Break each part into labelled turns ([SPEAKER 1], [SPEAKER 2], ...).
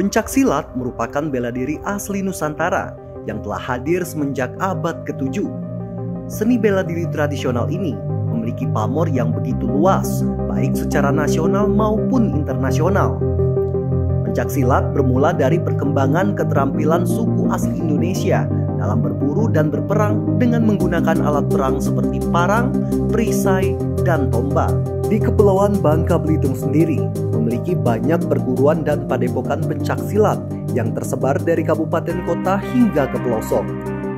[SPEAKER 1] Pencak silat merupakan bela diri asli Nusantara yang telah hadir semenjak abad ke-7. Seni bela diri tradisional ini memiliki pamor yang begitu luas, baik secara nasional maupun internasional. Pencak silat bermula dari perkembangan keterampilan suku asli Indonesia dalam berburu dan berperang dengan menggunakan alat perang seperti parang, perisai, dan tombak. Di Kepulauan Bangka Belitung sendiri memiliki banyak perguruan dan padepokan pencak silat yang tersebar dari kabupaten kota hingga ke pelosok.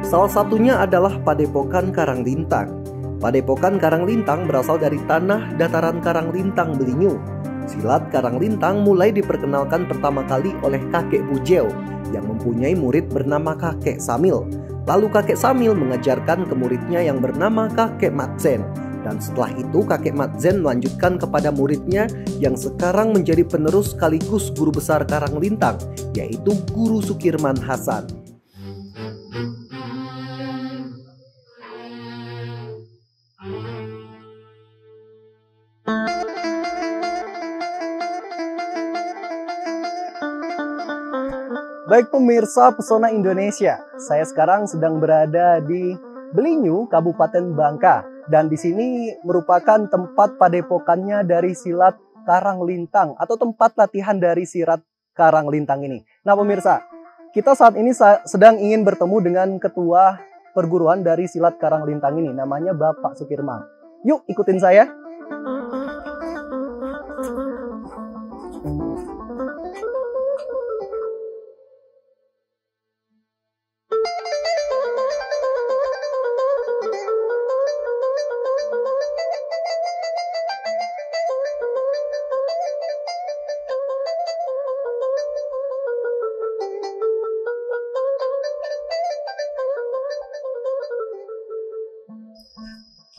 [SPEAKER 1] Salah satunya adalah Padepokan Karanglintang. Padepokan Karanglintang berasal dari tanah dataran Karanglintang Belinyu. Silat Karanglintang mulai diperkenalkan pertama kali oleh kakek Bujeo yang mempunyai murid bernama kakek Samil. Lalu kakek Samil mengajarkan ke muridnya yang bernama kakek Matzen. Dan setelah itu kakek Matzen melanjutkan kepada muridnya yang sekarang menjadi penerus sekaligus guru besar Karanglintang, yaitu Guru Sukirman Hasan. Baik pemirsa Pesona Indonesia, saya sekarang sedang berada di Belinyu, Kabupaten Bangka. Dan di sini merupakan tempat padepokannya dari silat Karanglintang atau tempat latihan dari silat Karanglintang ini. Nah pemirsa, kita saat ini sedang ingin bertemu dengan ketua perguruan dari silat Karanglintang ini, namanya Bapak Sukirman. Yuk ikutin saya.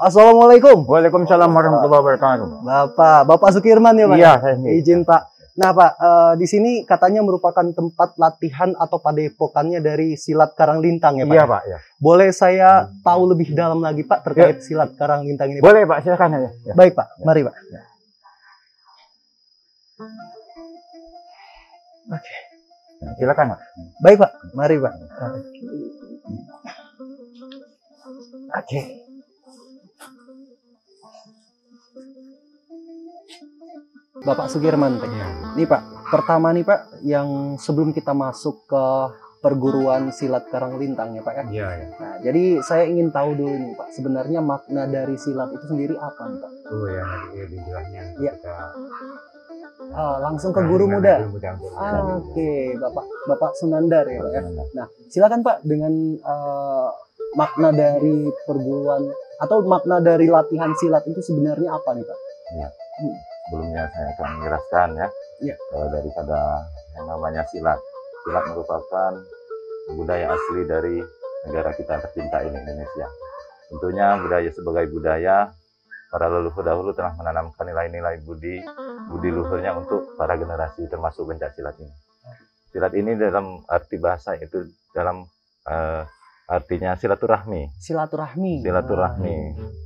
[SPEAKER 1] Assalamualaikum.
[SPEAKER 2] Waalaikumsalam warahmatullahi wabarakatuh.
[SPEAKER 1] Bapak Sukirman ya Pak?
[SPEAKER 2] Iya, saya
[SPEAKER 1] izin Pak. Nah Pak, di sini katanya merupakan tempat latihan atau padepokannya dari silat Karanglintang ya Pak?
[SPEAKER 2] Iya Pak. Ya.
[SPEAKER 1] Boleh saya tahu lebih dalam lagi Pak terkait silat Karanglintang ini? Pak?
[SPEAKER 2] Boleh Pak, silakan aja. Ya.
[SPEAKER 1] Baik Pak, mari Pak. Ya. Oke.
[SPEAKER 2] Ya, silakan Pak.
[SPEAKER 1] Baik Pak, mari Pak. Oke. Bapak Sukirman, Pak. Nih Pak, pertama nih Pak, yang sebelum kita masuk ke perguruan silat Karanglintang ya Pak ya.
[SPEAKER 2] Iya, ya.
[SPEAKER 1] Nah, jadi saya ingin tahu dulu nih Pak, sebenarnya makna dari silat itu sendiri apa nih Pak?
[SPEAKER 2] Oh ya, nanti jelasnya.
[SPEAKER 1] Ya.
[SPEAKER 2] Kita
[SPEAKER 1] langsung ke guru muda.
[SPEAKER 2] Oke.
[SPEAKER 1] Oke, Bapak Sunandar ya Pak ya. Nah, silakan Pak dengan makna dari perguruan atau makna dari latihan silat itu sebenarnya apa nih Pak?
[SPEAKER 2] Ya. Sebelumnya saya akan menjelaskan ya. Daripada yang namanya silat. Silat merupakan budaya asli dari negara kita tercinta ini, Indonesia. Tentunya budaya sebagai budaya, para leluhur dahulu telah menanamkan nilai-nilai budi luhurnya untuk para generasi termasuk pencak silat ini. Silat ini dalam arti bahasa itu dalam artinya silaturahmi.
[SPEAKER 1] Silaturahmi.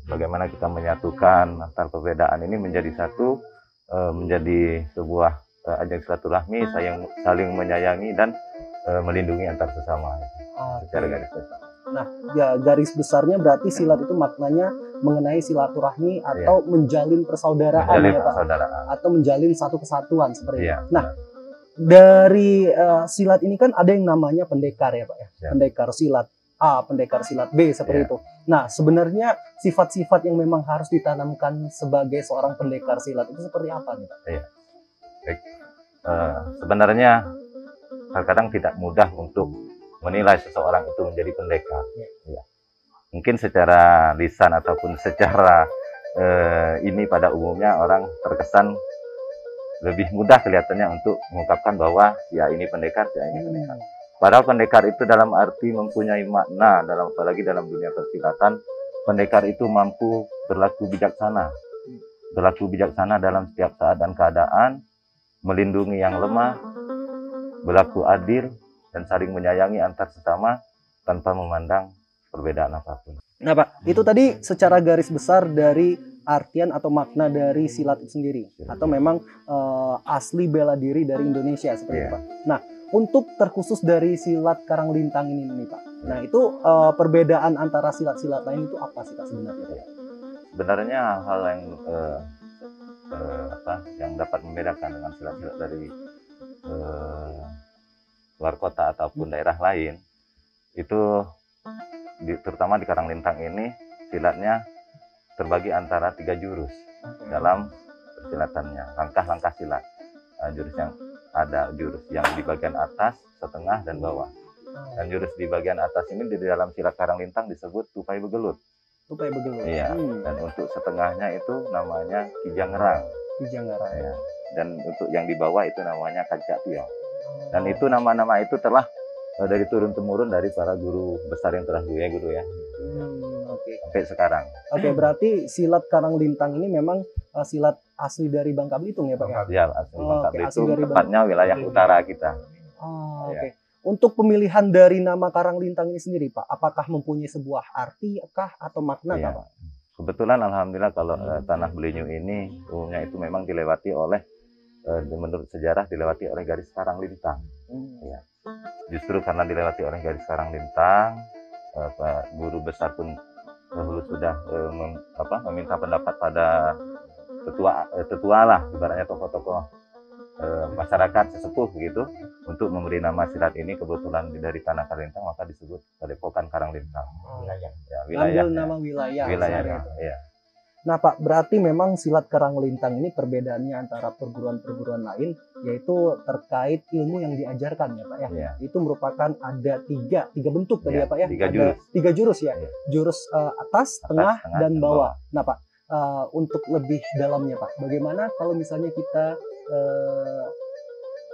[SPEAKER 2] Bagaimana kita menyatukan antar perbedaan ini menjadi satu, menjadi sebuah ajang silaturahmi, saling menyayangi dan melindungi antar sesama. Secara garis besar.
[SPEAKER 1] Nah, ya garis besarnya berarti silat itu maknanya mengenai silaturahmi atau menjalin persaudaraan ya Pak? Atau menjalin satu kesatuan seperti itu. Nah, dari silat ini kan ada yang namanya pendekar ya Pak ya? Pendekar silat A, pendekar silat B, seperti itu. Nah, sebenarnya sifat-sifat yang memang harus ditanamkan sebagai seorang pendekar silat itu seperti apa nih Pak?
[SPEAKER 2] Iya. Baik. Sebenarnya terkadang tidak mudah untuk menilai seseorang itu menjadi pendekar. Ya. Mungkin secara lisan ataupun secara ini pada umumnya orang terkesan lebih mudah kelihatannya untuk mengungkapkan bahwa ya ini pendekar, ya ini pendekar. Padahal pendekar itu dalam arti mempunyai makna, apalagi dalam dunia persilatan, pendekar itu mampu berlaku bijaksana. Berlaku bijaksana dalam setiap saat dan keadaan, melindungi yang lemah, berlaku adil, dan saling menyayangi antar sesama tanpa memandang perbedaan apapun.
[SPEAKER 1] Nah Pak, itu tadi secara garis besar dari artian atau makna dari silat itu sendiri, atau memang asli bela diri dari Indonesia seperti itu, Pak. Nah, untuk terkhusus dari silat Karanglintang ini nih, Pak. Nah, itu perbedaan antara silat-silat lain itu apa sih, Pak, sebenarnya?
[SPEAKER 2] Sebenarnya hal yang yang dapat membedakan dengan silat-silat dari luar kota ataupun daerah lain itu terutama di Karanglintang ini silatnya terbagi antara 3 jurus dalam persilatannya, langkah-langkah silat. Jurus yang ada jurus yang di bagian atas, setengah, dan bawah. Dan jurus di bagian atas ini di dalam silat Karanglintang disebut tupai begelut.
[SPEAKER 1] Tupai begelut.
[SPEAKER 2] Iya. Dan untuk setengahnya itu namanya kijang ngerang.
[SPEAKER 1] Kijang ngerang.
[SPEAKER 2] Ya. Dan untuk yang di bawah itu namanya kancak tiong. Dan itu nama-nama itu telah dari turun temurun dari para guru besar yang terdahulu ya, guru ya. Sampai sekarang.
[SPEAKER 1] Oke, berarti silat Karanglintang ini memang silat asli dari Bangka Belitung ya, Pak?
[SPEAKER 2] Iya, asli Bangka Belitung, tepatnya wilayah utara kita.
[SPEAKER 1] Oke. Untuk pemilihan dari nama Karanglintang ini sendiri, Pak, apakah mempunyai sebuah arti kah atau makna kah, Pak?
[SPEAKER 2] Kebetulan alhamdulillah kalau tanah Belinyu ini umumnya itu memang dilewati oleh menurut sejarah dilewati oleh garis Karanglintang. Ya. Justru karena dilewati oleh garis Karanglintang, guru besar pun dahulu sudah meminta pendapat pada tetua lah, ibaratnya tokoh-tokoh masyarakat sesepuh begitu untuk memberi nama silat ini. Kebetulan dari tanah Karanglintang maka disebut Padepokan Karanglintang.
[SPEAKER 1] Ambil nama wilayahnya.
[SPEAKER 2] Ya.
[SPEAKER 1] Nah, Pak, berarti memang silat Karanglintang ini perbedaannya antara perguruan-perguruan lain yaitu terkait ilmu yang diajarkan ya, Pak ya. Itu merupakan ada tiga bentuk tadi ya, Pak ya. Tiga jurus ya. Jurus atas, tengah, dan bawah. Nah, Pak, untuk lebih dalamnya, Pak, bagaimana kalau misalnya kita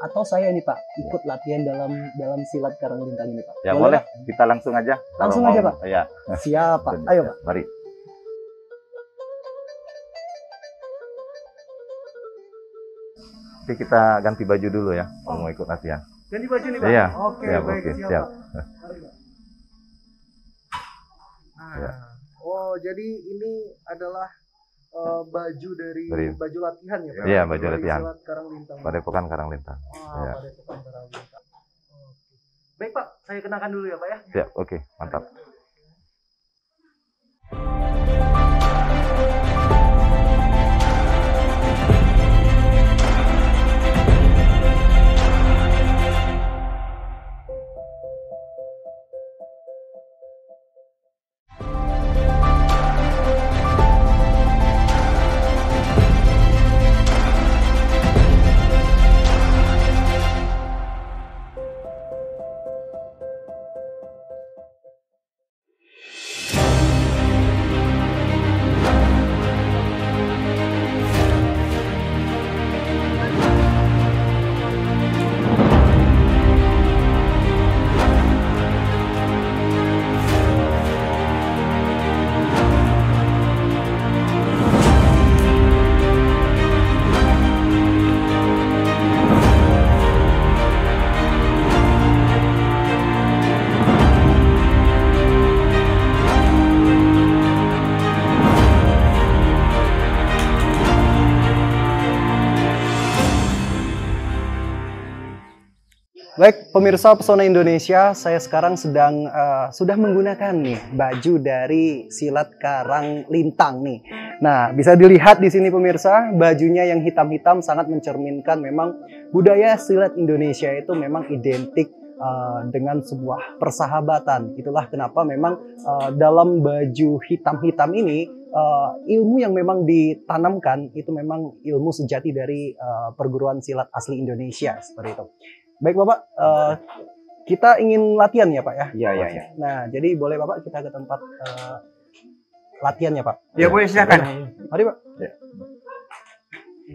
[SPEAKER 1] atau saya nih, Pak, ikut latihan dalam silat Karanglintang ini, Pak?
[SPEAKER 2] Ya, boleh. Kita langsung aja.
[SPEAKER 1] Langsung aja, Pak.
[SPEAKER 2] Ya.
[SPEAKER 1] Siap, Pak. Ayo, Pak.
[SPEAKER 2] Mari. Oke, kita ganti baju dulu ya, kalau mau ikut latihan.
[SPEAKER 1] Ganti baju nih, Pak?
[SPEAKER 2] Iya.
[SPEAKER 1] Oke,
[SPEAKER 2] ya,
[SPEAKER 1] baik.
[SPEAKER 2] Siap.
[SPEAKER 1] Oh, jadi ini adalah baju dari baju latihan ya, Pak?
[SPEAKER 2] Iya, baju latihan.
[SPEAKER 1] Silat Karanglintang.
[SPEAKER 2] Padepokan Karanglintang.
[SPEAKER 1] Padepokan Karanglintang. Baik, Pak, saya kenakan dulu ya, Pak ya.
[SPEAKER 2] Ya, oke, mantap.
[SPEAKER 1] Baik, pemirsa Pesona Indonesia, saya sekarang sudah menggunakan nih baju dari silat Karanglintang nih. Nah, bisa dilihat di sini pemirsa, bajunya yang hitam-hitam sangat mencerminkan memang budaya silat Indonesia itu memang identik dengan sebuah persahabatan. Itulah kenapa memang dalam baju hitam-hitam ini ilmu yang memang ditanamkan itu memang ilmu sejati dari perguruan silat asli Indonesia seperti itu. Baik Bapak, kita ingin latihan ya Pak ya?
[SPEAKER 2] Iya.
[SPEAKER 1] Nah, jadi boleh Bapak kita ke tempat latihan ya Pak?
[SPEAKER 2] Ya boleh, silakan.
[SPEAKER 1] Mari Pak. Ya.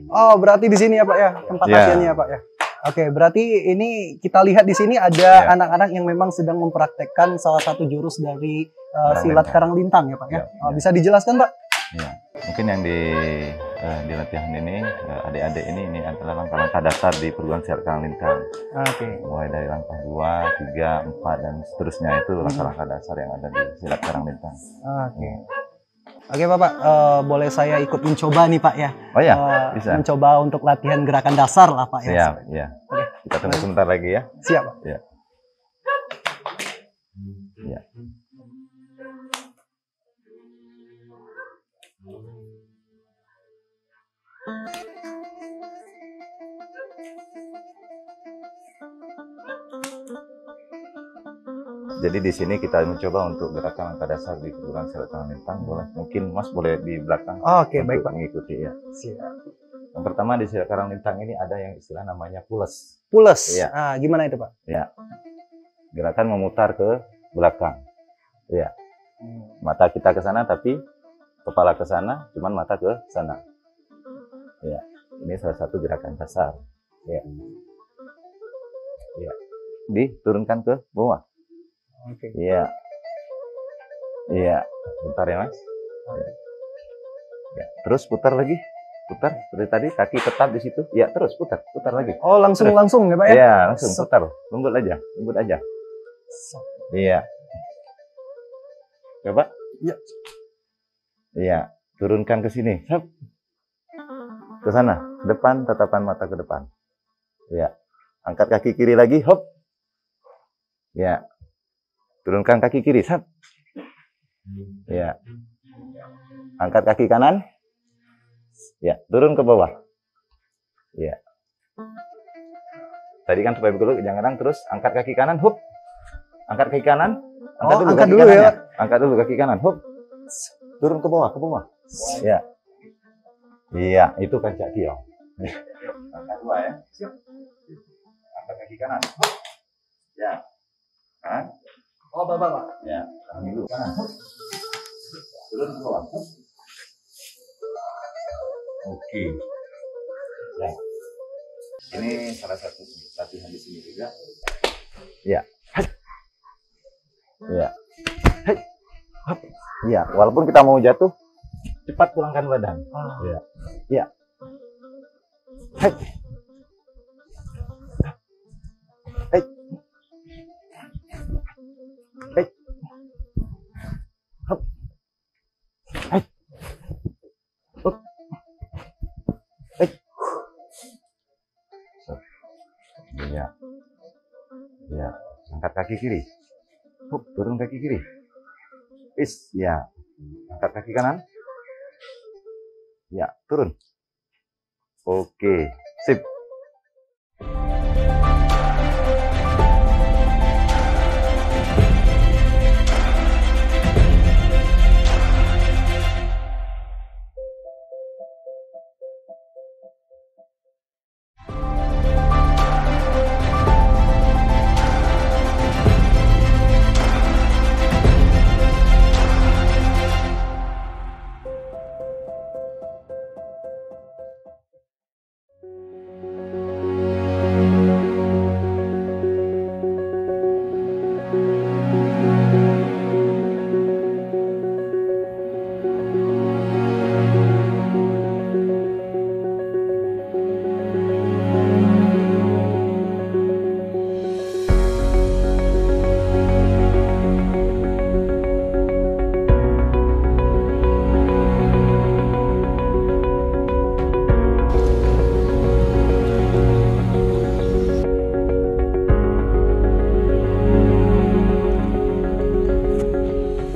[SPEAKER 1] Oh, berarti di sini ya Pak ya, tempat latihannya ya Pak ya? Oke, berarti ini kita lihat di sini ada anak-anak yang memang sedang mempraktekkan salah satu jurus dari silat Karanglintang ya Pak ya? Bisa dijelaskan Pak?
[SPEAKER 2] Ya, mungkin yang di latihan ini adik-adik ini adalah langkah-langkah dasar di perguruan silat Karanglintang. Mulai dari langkah 2, 3, 4 dan seterusnya itu langkah-langkah dasar yang ada di silat Karanglintang.
[SPEAKER 1] Oke Bapak, boleh saya ikut mencoba nih Pak ya?
[SPEAKER 2] Oh ya, bisa.
[SPEAKER 1] Mencoba untuk latihan gerakan dasar lah Pak ya.
[SPEAKER 2] Siap, ya.
[SPEAKER 1] Oke.
[SPEAKER 2] Kita tunggu sebentar lagi ya.
[SPEAKER 1] Siap Pak.
[SPEAKER 2] Ya. Ya. Jadi di sini kita mencoba untuk gerakan angkat dasar di kedudukan silat tangan lintang. Boleh, mungkin Mas boleh di belakang.
[SPEAKER 1] Oke, baik Pak.
[SPEAKER 2] Mengikuti ya.
[SPEAKER 1] Siap.
[SPEAKER 2] Yang pertama di silat tangan lintang ini ada yang istilah namanya pules.
[SPEAKER 1] Pules.
[SPEAKER 2] Iya.
[SPEAKER 1] Gimana itu Pak?
[SPEAKER 2] Ya. Gerakan memutar ke belakang. Ya. Mata kita ke sana tapi kepala ke sana, cuman mata ke sana. Ya. Ini salah satu gerakan dasar. Ya. Ya. Diturunkan ke bawah.
[SPEAKER 1] Oke.
[SPEAKER 2] Iya. Iya. Bentar ya, Mas. Ya. Ya. Terus putar lagi. Putar seperti tadi, kaki tetap di situ. Ya, terus putar lagi.
[SPEAKER 1] Oh, langsung ya Pak ya?
[SPEAKER 2] Iya, langsung putar. Lembut aja. Iya. Coba.
[SPEAKER 1] Iya.
[SPEAKER 2] Iya, turunkan ke sini. Ke sana, depan, tatapan mata ke depan. Iya. Angkat kaki kiri lagi, hop. Ya. Turunkan kaki kiri, sap. Ya. Angkat kaki kanan. Ya, turun ke bawah. Ya. Tadi kan supaya bergelut, jangan terus angkat kaki kanan, hop. Angkat kaki kanan. Angkat dulu ya. Angkat dulu kaki kanan, hop. Turun ke bawah. Ya. Iya, itu kan kaki ya. Angkat dua ya. Siap. Angkat kaki kanan. Hop. Ya.
[SPEAKER 1] Oh, Bapak.
[SPEAKER 2] Ya, dulu. Turun ke bawah. Oke. Ya. Ini salah satu latihan di sini juga. Ya. Ya. Ya, walaupun kita mau jatuh, cepat pulangkan badan. Ya. Ya. Hai. Hai. Hai. Hop. Hai. Hop. Hai. Ya. Ya, angkat kaki kiri. Hop, turun kaki kiri. Ya. Angkat kaki kanan. Ya, turun. Oke, sip.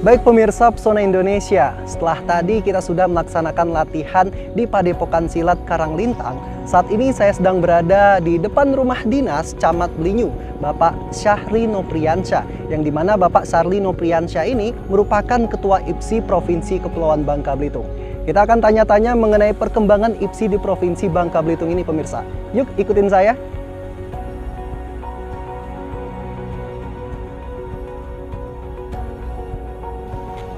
[SPEAKER 1] Baik pemirsa Pesona Indonesia, setelah tadi kita sudah melaksanakan latihan di Padepokan Silat Karanglintang, saat ini saya sedang berada di depan rumah dinas Camat Belinyu, Bapak Syahri Nopriansyah, yang dimana Bapak Syahri Nopriansyah ini merupakan Ketua IPSI Provinsi Kepulauan Bangka Belitung. Kita akan tanya-tanya mengenai perkembangan IPSI di Provinsi Bangka Belitung ini pemirsa. Yuk ikutin saya.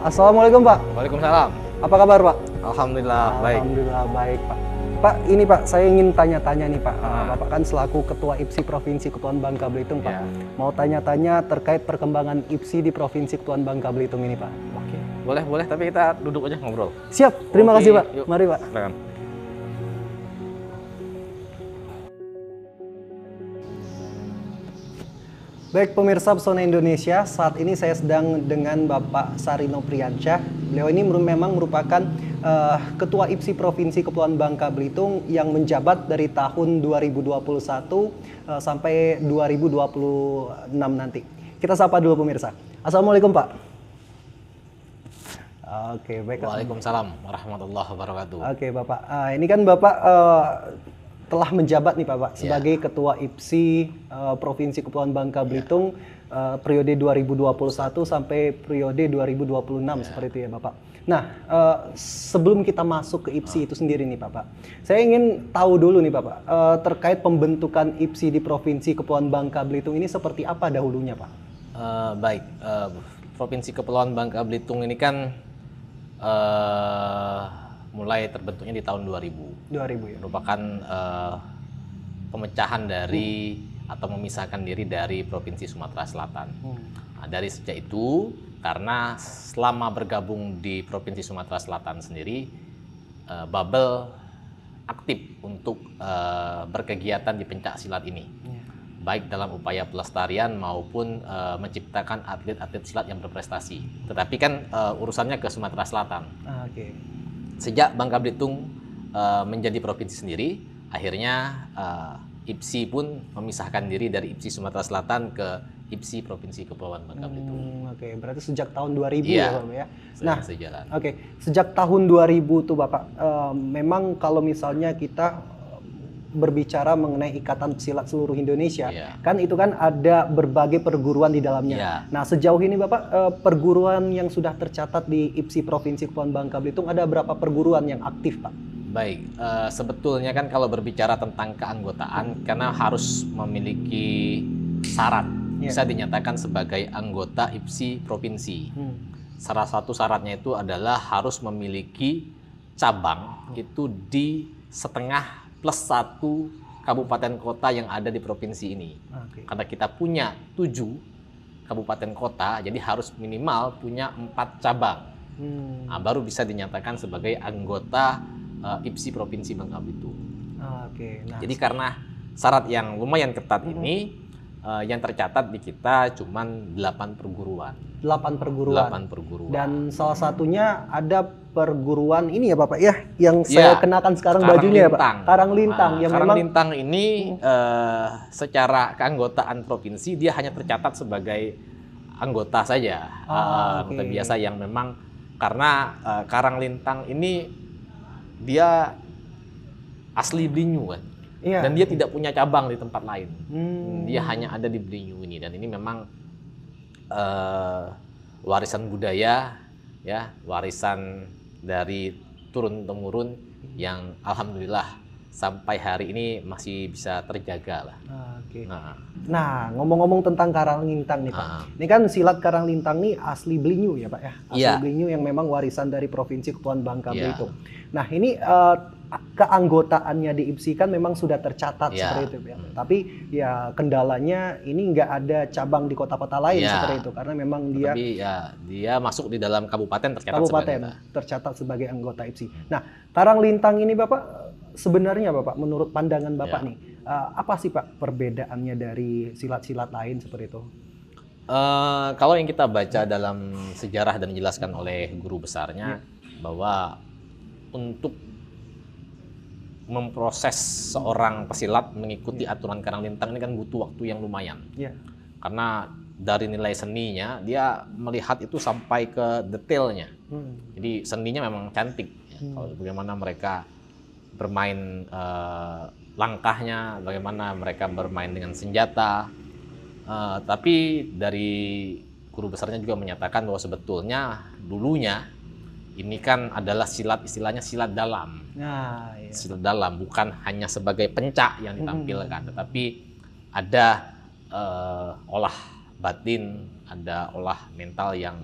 [SPEAKER 1] Assalamualaikum Pak.
[SPEAKER 3] Waalaikumsalam.
[SPEAKER 1] Apa kabar Pak?
[SPEAKER 3] Alhamdulillah baik.
[SPEAKER 1] Alhamdulillah baik Pak. Pak, ini Pak, saya ingin tanya-tanya nih Pak. Bapak kan selaku Ketua IPSI Provinsi Kepulauan Bangka Belitung Pak.
[SPEAKER 3] Ya.
[SPEAKER 1] Mau tanya-tanya terkait perkembangan IPSI di Provinsi Kepulauan Bangka Belitung ini Pak.
[SPEAKER 3] Oke, boleh, tapi kita duduk aja ngobrol.
[SPEAKER 1] Siap, terima
[SPEAKER 3] Oke,
[SPEAKER 1] kasih Pak.
[SPEAKER 3] yuk.
[SPEAKER 1] Mari Pak.
[SPEAKER 3] Silakan.
[SPEAKER 1] Baik pemirsa Pesona Indonesia, saat ini saya sedang dengan Bapak Sarino Priyansyah. Beliau ini memang merupakan Ketua IPSI Provinsi Kepulauan Bangka Belitung yang menjabat dari tahun 2021 sampai 2026 nanti. Kita sapa dulu pemirsa. Assalamualaikum Pak. Oke, baik.
[SPEAKER 3] Waalaikumsalam warahmatullahi wabarakatuh.
[SPEAKER 1] Oke Bapak, ini kan Bapak telah menjabat nih Pak sebagai Ketua IPSI Provinsi Kepulauan Bangka Belitung periode 2021 sampai periode 2026 seperti itu ya Bapak. Nah, sebelum kita masuk ke IPSI itu sendiri nih Bapak, saya ingin tahu dulu nih Bapak terkait pembentukan IPSI di Provinsi Kepulauan Bangka Belitung ini seperti apa dahulunya Pak?
[SPEAKER 3] Baik, Provinsi Kepulauan Bangka Belitung ini kan mulai terbentuknya di tahun 2000 ya. Merupakan pemecahan dari atau memisahkan diri dari Provinsi Sumatera Selatan. Nah, dari sejak itu, karena selama bergabung di Provinsi Sumatera Selatan sendiri, Babel aktif untuk berkegiatan di pencak silat ini, baik dalam upaya pelestarian maupun menciptakan atlet-atlet silat yang berprestasi. Tetapi kan urusannya ke Sumatera Selatan. Sejak Bangka Belitung menjadi provinsi sendiri, akhirnya IPSI pun memisahkan diri dari IPSI Sumatera Selatan ke IPSI Provinsi Kepulauan Bangka Belitung.
[SPEAKER 1] Berarti sejak tahun 2000 ya Bapak ya? Nah,
[SPEAKER 3] sejalan.
[SPEAKER 1] Sejak tahun 2000 tuh Bapak, memang kalau misalnya kita berbicara mengenai Ikatan Silat Seluruh Indonesia, kan itu kan ada berbagai perguruan di dalamnya. Nah, sejauh ini Bapak, perguruan yang sudah tercatat di IPSI Provinsi Kepulauan Bangka Belitung ada berapa perguruan yang aktif Pak?
[SPEAKER 3] Baik, sebetulnya kan kalau berbicara tentang keanggotaan, karena harus memiliki syarat, bisa dinyatakan sebagai anggota IPSI Provinsi. Salah satu syaratnya itu adalah harus memiliki cabang itu di setengah plus 1 kabupaten kota yang ada di provinsi ini. Karena kita punya 7 kabupaten kota, jadi harus minimal punya 4 cabang. Nah, baru bisa dinyatakan sebagai anggota IPSI Provinsi Bangka Belitung. Jadi karena syarat yang lumayan ketat ini, yang tercatat di kita cuma 8 perguruan. 8 perguruan. Dan salah satunya ada perguruan ini ya Bapak ya, yang saya kenakan sekarang bajunya ya Pak. Karang-Lintang. Karang-Lintang ini secara keanggotaan provinsi dia hanya tercatat sebagai anggota saja. Anggota biasa yang memang karena Karang-Lintang ini dia asli Belinyu kan. Dan dia tidak punya cabang di tempat lain. Dia hanya ada di Belinyu ini, dan ini memang warisan budaya ya, warisan dari turun-temurun yang alhamdulillah sampai hari ini masih bisa terjaga lah. Nah, ngomong-ngomong tentang Karang-Lintang nih Pak. Ini kan silat Karang-Lintang nih asli Belinyu ya Pak ya. Asli Belinyu yang memang warisan dari Provinsi Kepulauan Bangka Belitung. Nah, ini keanggotaannya di IPSI kan memang sudah tercatat seperti itu ya. Tapi ya kendalanya ini nggak ada cabang di kota-kota lain seperti itu, karena memang dia masuk di dalam kabupaten tercatat sebagai anggota IPSI. Nah, Karang-Lintang ini Bapak sebenarnya Bapak, menurut pandangan Bapak nih, apa sih Pak perbedaannya dari silat-silat lain seperti itu? Kalau yang kita baca dalam sejarah dan dijelaskan oleh guru besarnya, bahwa untuk memproses seorang pesilat mengikuti aturan Karang-Lintang ini kan butuh waktu yang lumayan. Karena dari nilai seninya, dia melihat itu sampai ke detailnya. Jadi seninya memang cantik. Kalau bagaimana mereka bermain langkahnya, bagaimana mereka bermain dengan senjata. Tapi dari guru besarnya juga menyatakan bahwa sebetulnya dulunya ini kan adalah silat, istilahnya silat dalam. Silat dalam, bukan hanya sebagai pencak yang ditampilkan, tetapi ada olah batin, ada olah mental yang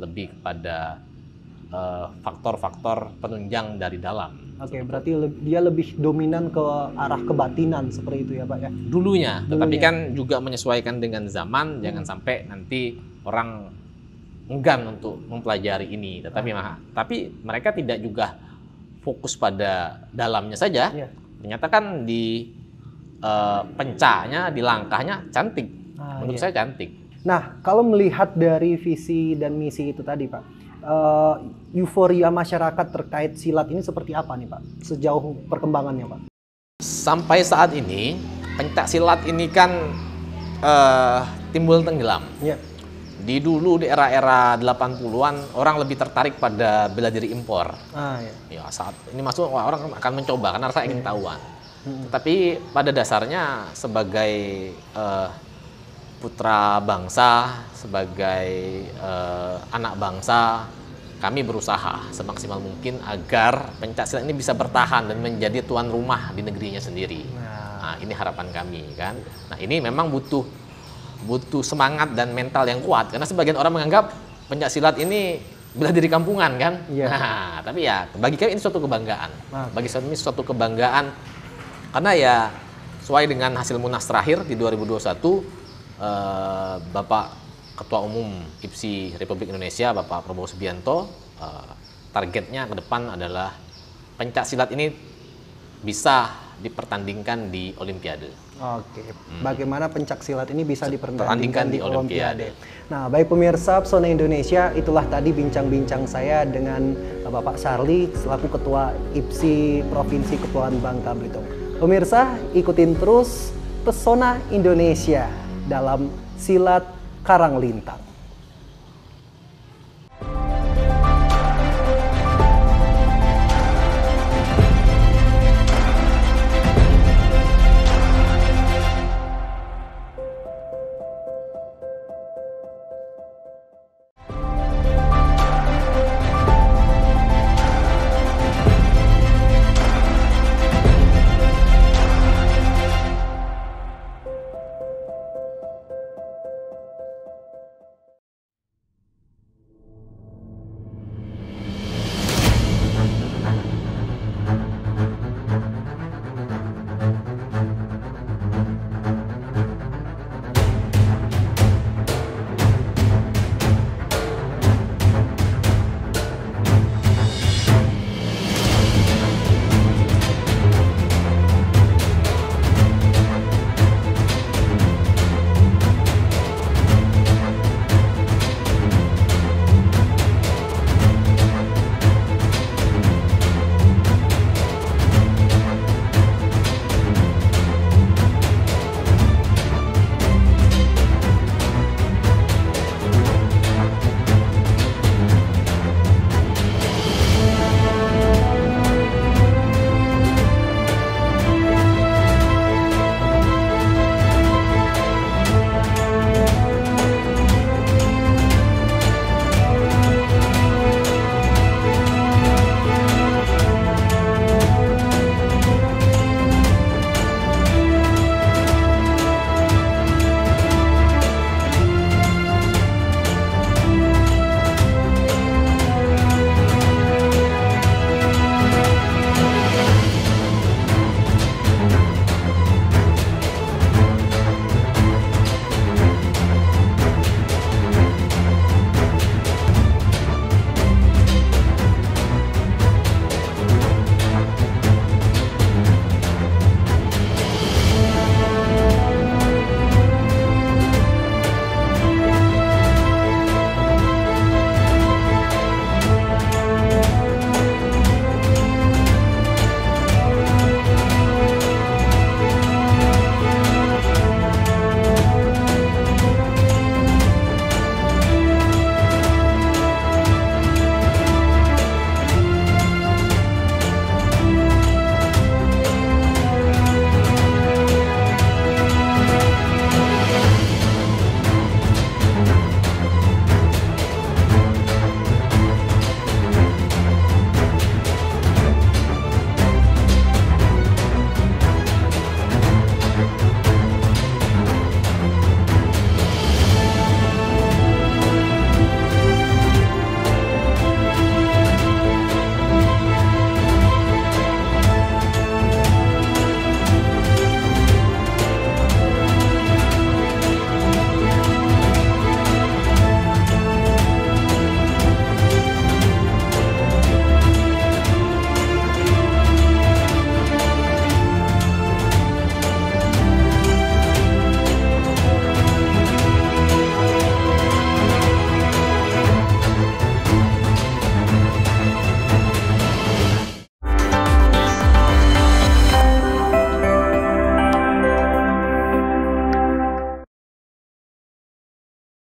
[SPEAKER 3] lebih kepada faktor-faktor penunjang dari dalam. Berarti dia lebih dominan ke arah kebatinan seperti itu ya Pak ya? Dulunya. Tetapi kan juga menyesuaikan dengan zaman, jangan sampai nanti orang enggan untuk mempelajari ini. Tapi mereka tidak juga fokus pada dalamnya saja. Ternyata kan di pencaknya, di langkahnya cantik. Menurut saya cantik.
[SPEAKER 4] Nah, kalau melihat dari visi dan misi itu tadi, Pak, euforia masyarakat terkait silat ini seperti apa nih, Pak? Sejauh perkembangannya, Pak?
[SPEAKER 3] Sampai saat ini, pencak silat ini kan timbul tenggelam.
[SPEAKER 4] Ya.
[SPEAKER 3] Di dulu di era-era 80-an orang lebih tertarik pada bela diri impor. Ya, saat ini masuk orang akan mencoba karena rasa ingin tahuan. Tetapi pada dasarnya sebagai putra bangsa, sebagai anak bangsa, kami berusaha semaksimal mungkin agar pencak silat ini bisa bertahan dan menjadi tuan rumah di negerinya sendiri. Nah, ini harapan kami kan. Nah, ini memang butuh semangat dan mental yang kuat karena sebagian orang menganggap pencak silat ini bela diri kampungan kan. Nah, tapi ya bagi kami ini suatu kebanggaan. Bagi kami ini suatu kebanggaan karena ya sesuai dengan hasil Munas terakhir di 2021, Bapak Ketua Umum IPSI Republik Indonesia Bapak Prabowo Subianto targetnya ke depan adalah pencak silat ini bisa dipertandingkan di Olimpiade.
[SPEAKER 4] Oke, bagaimana pencak silat ini bisa dipertandingkan di Olimpiade. Nah, baik pemirsa Pesona Indonesia, itulah tadi bincang-bincang saya dengan Bapak Charlie selaku Ketua IPSI Provinsi Kepulauan Bangka Belitung. Pemirsa, ikutin terus Pesona Indonesia dalam Silat Karanglintang.